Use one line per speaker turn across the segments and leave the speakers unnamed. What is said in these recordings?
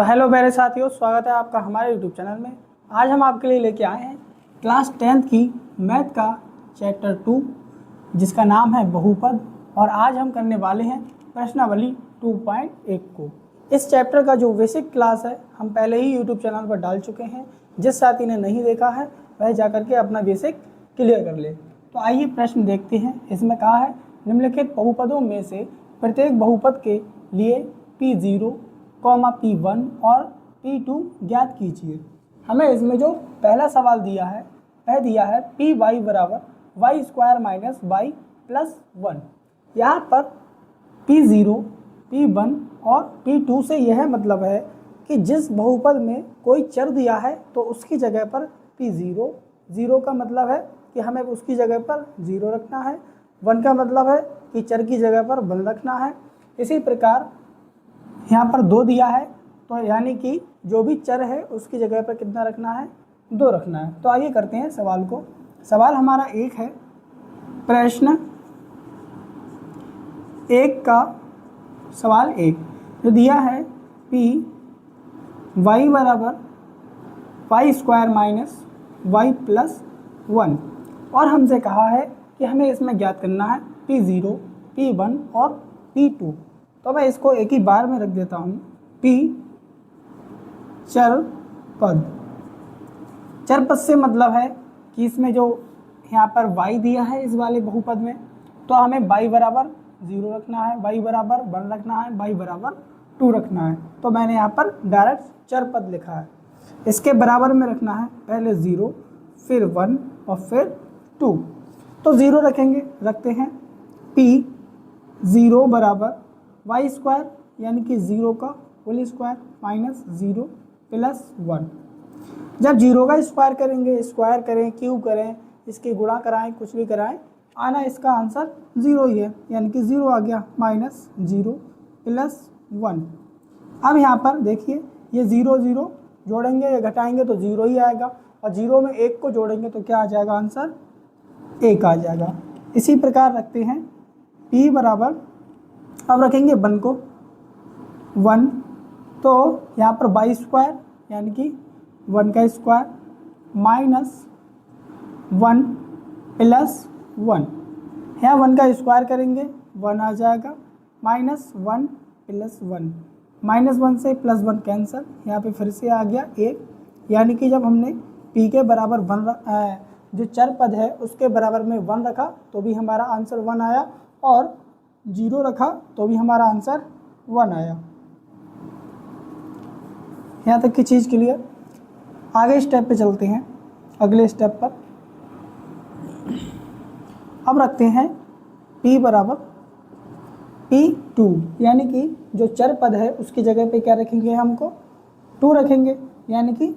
तो हेलो मेरे साथियों, स्वागत है आपका हमारे यूट्यूब चैनल में। आज हम आपके लिए लेके आए हैं क्लास 10th की मैथ का चैप्टर 2 जिसका नाम है बहुपद। और आज हम करने वाले हैं प्रश्नावली 2.1 को। इस चैप्टर का जो बेसिक क्लास है हम पहले ही यूट्यूब चैनल पर डाल चुके हैं। जिस साथी ने नहीं देखा है वह जाकर के अपना बेसिक क्लियर कर ले। तो आइए प्रश्न देखते हैं। इसमें कहा है निम्नलिखित बहुपदों में से प्रत्येक बहुपद के लिए P0, P1 और P2 ज्ञात कीजिए। हमें इसमें जो पहला सवाल दिया है वह दिया है Py बराबर y square minus y plus 1। यहाँ पर P0, P1 और P2 से यह मतलब है कि जिस बहुपद में कोई चर दिया है तो उसकी जगह पर P0, 0 का मतलब है कि हमें उसकी जगह पर 0 रखना है। 1 का मतलब है कि चर की जगह पर 1 रखना है। इसी प्रकार यहाँ पर 2 दिया है तो यानी कि जो भी चर है उसकी जगह पर कितना रखना है, 2 रखना है। तो आइए करते हैं सवाल को। सवाल हमारा एक है, प्रश्न 1 का सवाल 1 जो दिया है P y बराबर y square minus y plus 1 और हमसे कहा है कि हमें इसमें ज्ञात करना है P0, P1 और P2। तो मैं इसको एक ही बार में रख देता हूँ। P चर पद। चर पद से मतलब है कि इसमें जो यहाँ पर y दिया है इस वाले बहुपद में, तो हमें y बराबर 0 रखना है, y बराबर 1 रखना है, y बराबर 2 रखना है। तो मैंने यहाँ पर डायरेक्ट चर पद लिखा है। इसके बराबर में रखना है पहले 0, फिर 1 और फिर 2। तो 0 रखेंगे, रखते हैं P0 बराबर y स्क्वायर यानी कि 0 का होल स्क्वायर माइनस 0 प्लस 1। जब 0 का स्क्वायर करेंगे, स्क्वायर करें, क्यूब करें, इसके गुणा कराएं, कुछ भी कराएं, आना इसका आंसर 0 ही है, यानी कि 0 आ गया। Minus 0 plus 1। अब यहाँ पर देखिए ये 0 0 जोड़ेंगे या घटाएंगे तो 0 ही आएगा, और 0 में 1 को जोड़ेंगे तो क्या आ जाएगा, आंसर 1 आ जाएगा। इसी प्रकार रखते हैं P बराबर, अब रखेंगे 1 को 1, तो यहाँ पर y स्क्वायर यानी कि 1 का स्क्वायर माइनस 1 प्लस 1। यहाँ 1 का स्क्वायर करेंगे 1 आ जाएगा, माइनस 1 प्लस 1। माइनस 1 से प्लस 1 कैंसिल, यहाँ पे फिर से आ गया 1। यानी कि जब हमने P के बराबर 1 जो चर पद है उसके बराबर में 1 रखा तो भी हमारा आंसर 1 आया, और 0 रखा तो भी हमारा आंसर 1 आया। यहाँ तक की चीज़ क्लियर। आगे स्टेप पे चलते हैं, अगले स्टेप पर। अब रखते हैं P बराबर P2 यानी कि जो चर पद है उसकी जगह पे क्या रखेंगे, हमको 2 रखेंगे, यानी कि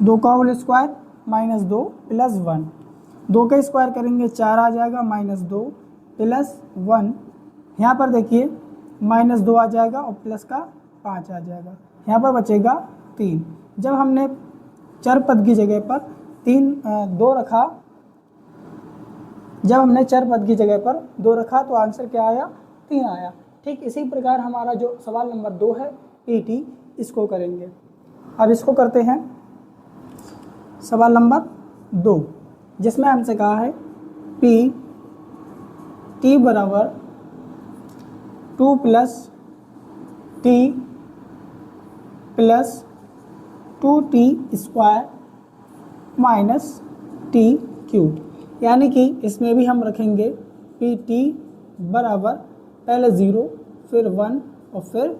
2 का होल स्क्वायर माइनस 2 प्लस 1। 2 का स्क्वायर करेंगे 4 आ जाएगा, माइनस 2 प्लस 1। यहाँ पर देखिए माइनस 2 आ जाएगा और प्लस का 5 आ जाएगा, यहाँ पर बचेगा 3। जब हमने चर पद की जगह पर 2 रखा, जब हमने चर पद की जगह पर 2 रखा तो आंसर क्या आया, 3 आया। ठीक इसी प्रकार हमारा जो सवाल नंबर 2 है PT, इसको करेंगे। अब इसको करते हैं सवाल नंबर 2 जिसमें हमसे कहा है T बराबर 2 plus T plus 2T square minus T cube. यानी कि इसमें भी हम रखेंगे PT बराबर पहले 0, फिर 1 और फिर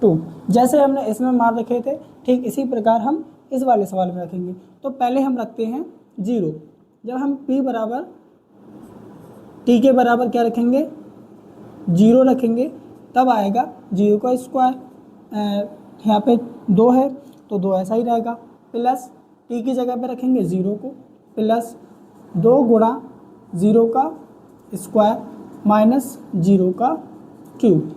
2। जैसे हमने इसमें मान रखे थे ठीक इसी प्रकार हम इस वाले सवाल में रखेंगे। तो पहले हम रखते हैं 0। जब हम P बराबर T के बराबर क्या रखेंगे, 0 रखेंगे, तब आएगा 0 का स्क्वायर। यहाँ पे 2 है तो 2 ऐसा ही रहेगा, प्लस T की जगह पे रखेंगे 0 को, प्लस 2 गुणा 0 का स्क्वायर माइनस 0 का क्यूब।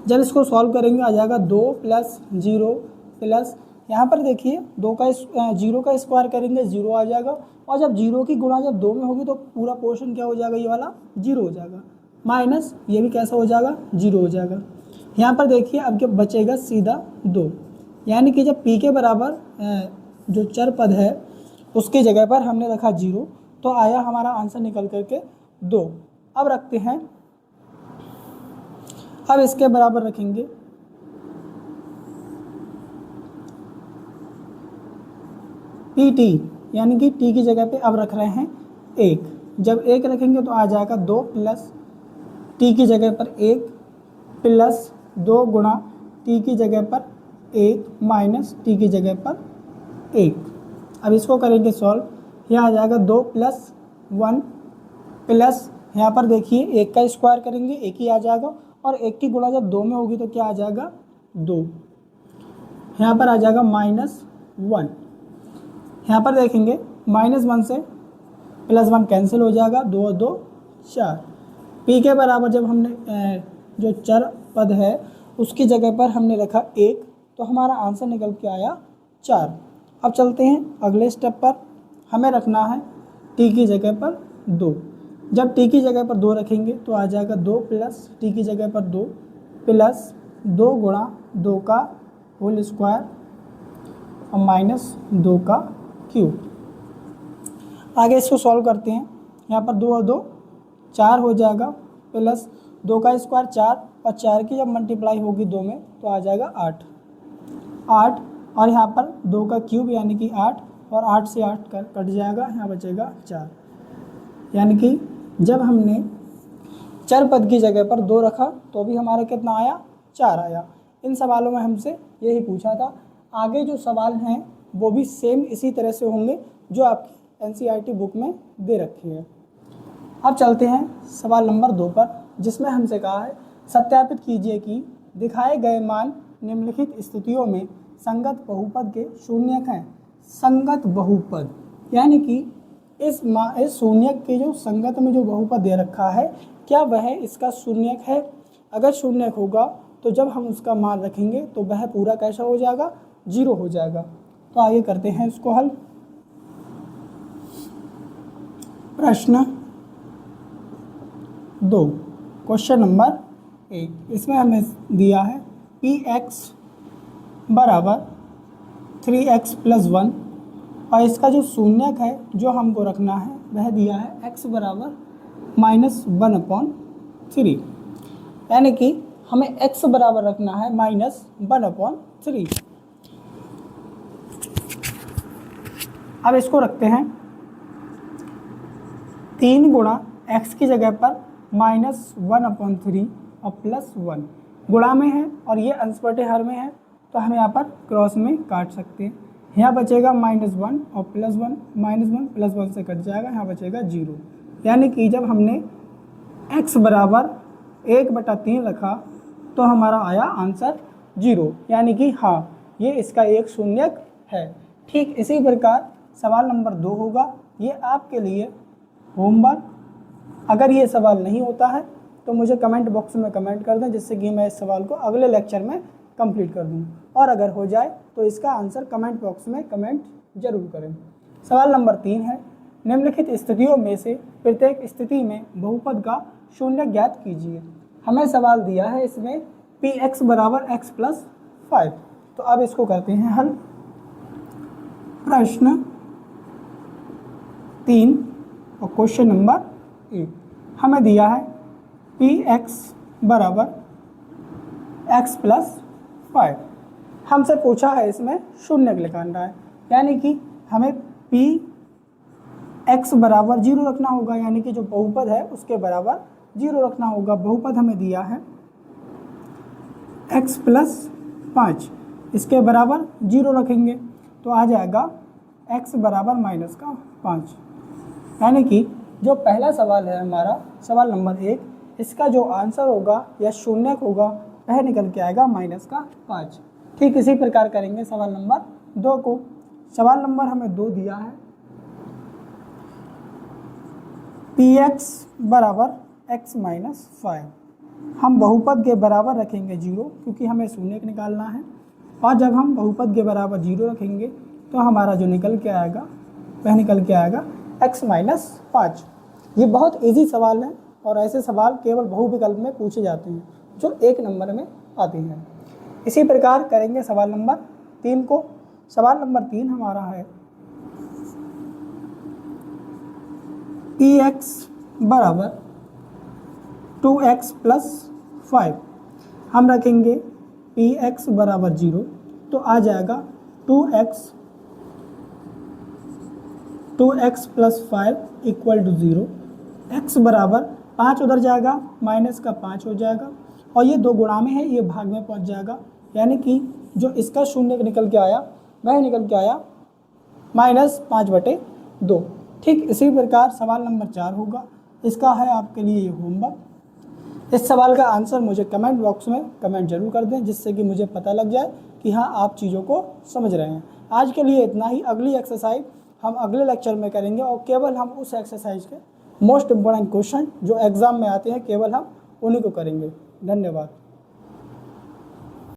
जब इसको सॉल्व करेंगे आ जाएगा 2 प्लस 0 प्लस, यहाँ पर देखिए 0 का स्क्वायर करेंगे 0 आ जाएगा, और जब 0 की गुणा जब 2 में होगी तो पूरा पोर्शन क्या हो जाएगा, ये वाला 0 हो जाएगा, माइनस ये भी कैसा हो जाएगा, 0 हो जाएगा। यहाँ पर देखिए अब क्या बचेगा, सीधा 2, यानी कि जब p के बराबर जो चर पद है उसकी जगह पर हमने रखा 0 तो आया हमारा आंसर निकल करके 2। अब रखते हैं, अब इसके बराबर रखेंगे pt, यानी कि t की जगह पे अब रख रहे हैं 1। जब 1 रखेंगे तो आ जाएगा 2 प्लस t की जगह पर 1 प्लस 2 गुणा t की जगह पर 1 माइनस t की जगह पर 1। अब इसको करेंगे सॉल्व, यहाँ आ जाएगा 2 प्लस 1 प्लस यहाँ पर देखिए 1 का स्क्वायर करेंगे 1 ही आ जाएगा, और 1 की गुणा जब 2 में होगी तो क्या आ जाएगा 2। यहाँ पर आ जाएगा -1। यहाँ पर देखेंगे -1 से +1 कैंसिल हो जाएगा, 2 और 2 4। p के बराबर जब हमने जो चर पद है उसकी जगह पर हमने रखा 1 तो हमारा आंसर निकल के आया 4। अब चलते हैं अगले स्टेप पर, हमें रखना है t की जगह पर 2। जब t की जगह पर 2 रखेंगे तो आ जाएगा 2 प्लस t की जगह पर 2 प्लस 2 गुणा 2 का होल स्क्वायर और माइनस 2 का क्यूब। आगे इसको सॉल्व करते हैं, यहाँ पर 2 और 2 4 हो जाएगा, प्लस 2 का स्क्वायर 4 और 4 की जब मल्टीप्लाई होगी 2 में तो आ जाएगा 8 और यहाँ पर 2 का क्यूब यानी कि 8 और 8 से 8 कट जाएगा, यहाँ बचेगा 4। यानी कि जब हमने चर पद की जगह पर 2 रखा तो भी हमारा कितना आया, 4 आया। इन सवालों में हमसे यही पूछा था। आगे जो सवाल हैं वो भी सेम इसी तरह से होंगे जो आपकी NCERT बुक में दे रखी है। अब चलते हैं सवाल नंबर 2 पर, जिसमें हमसे कहा है सत्यापित कीजिए कि दिखाए गए मान निम्नलिखित स्थितियों में संगत बहुपद के शून्यक हैं। संगत बहुपद यानी कि इस शून्यक के जो संगत में जो बहुपद दे रखा है क्या वह इसका शून्यक है। अगर शून्यक होगा तो जब हम उसका मान रखेंगे तो वह पूरा कैसा हो जाएगा, 0 हो जाएगा। तो आगे करते हैं इसको हल। प्रश्न 2 क्वेश्चन नंबर 1, इसमें हमें दिया है px बराबर 3x + 1 और इसका जो शून्यक है जो हमको रखना है वह दिया है x बराबर -1/3, यानी कि हमें x बराबर रखना है -1/3। अब इसको रखते हैं 3 गुणा x की जगह पर -1/3 और +1 गुणा में है और ये अंश बटे हर में है तो हम यहाँ पर क्रॉस में काट सकते हैं। यहाँ बचेगा -1 और +1, -1 +1 से कट जाएगा, यहाँ बचेगा 0। यानी कि जब हमने x बराबर 1/3 रखा तो हमारा आया आंसर 0, यानी कि हाँ ये इसका एक शून्यक है। ठीक इसी प्रकार सवाल नंबर 2 होगा, ये आपके लिए होमवर्क। अगर ये सवाल नहीं होता है तो मुझे कमेंट बॉक्स में कमेंट कर दें, जिससे कि मैं इस सवाल को अगले लेक्चर में कंप्लीट कर दूं, और अगर हो जाए तो इसका आंसर कमेंट बॉक्स में कमेंट जरूर करें। सवाल नंबर 3 है, निम्नलिखित स्थितियों में से प्रत्येक स्थिति में बहुपद का शून्य ज्ञात कीजिए। हमें सवाल दिया है इसमें px बराबर x + 5। तो अब इसको करते हैं हल। प्रश्न 3 और क्वेश्चन नंबर 1 हमें दिया है px बराबर x + 5। हमसे पूछा है इसमें शून्यक निकालना है, यानी कि हमें px बराबर 0 रखना होगा, यानी कि जो बहुपद है उसके बराबर 0 रखना होगा। बहुपद हमें दिया है x + 5, इसके बराबर 0 रखेंगे तो आ जाएगा x बराबर -5। यानी कि जो पहला सवाल है हमारा सवाल नंबर 1, इसका जो आंसर होगा या शून्यक होगा वह निकल के आएगा -5। ठीक इसी प्रकार करेंगे सवाल नंबर 2 को। सवाल नंबर हमें 2 दिया है px बराबर x - 5। हम बहुपद के बराबर रखेंगे 0 क्योंकि हमें शून्यक निकालना है, और जब हम बहुपद के बराबर 0 रखेंगे तो हमारा जो निकल के आएगा वह निकल के आएगा x - 5। ये बहुत इजी सवाल है और ऐसे सवाल केवल बहुविकल्प में पूछे जाते हैं जो 1 नंबर में आती हैं। इसी प्रकार करेंगे सवाल नंबर 3 को। सवाल नंबर 3 हमारा है px बराबर 2x प्लस 5। हम रखेंगे px बराबर 0 तो आ जाएगा 2x plus 5 equal to 0। x बराबर 5 उधर जाएगा, माइनस का 5 हो जाएगा और ये 2 गुणा में है, ये भाग में पहुंच जाएगा, यानी कि जो इसका शून्य निकल के आया वह निकल के आया -5/2। ठीक इसी प्रकार सवाल नंबर 4 होगा। इसका है आपके लिए ये होमवर्क। इस सवाल का आंसर मुझे कमेंट बॉक्स में कमेंट जरूर कर दें, जिससे कि मुझे पता लग जाए कि हाँ आप चीज़ों को समझ रहे हैं। आज के लिए इतना ही। अगली एक्सरसाइज हम अगले लेक्चर में करेंगे और केवल हम उस एक्सरसाइज के मोस्ट इम्पोर्टेंट क्वेश्चन जो एग्ज़ाम में आते हैं केवल हम उन्हीं को करेंगे। धन्यवाद।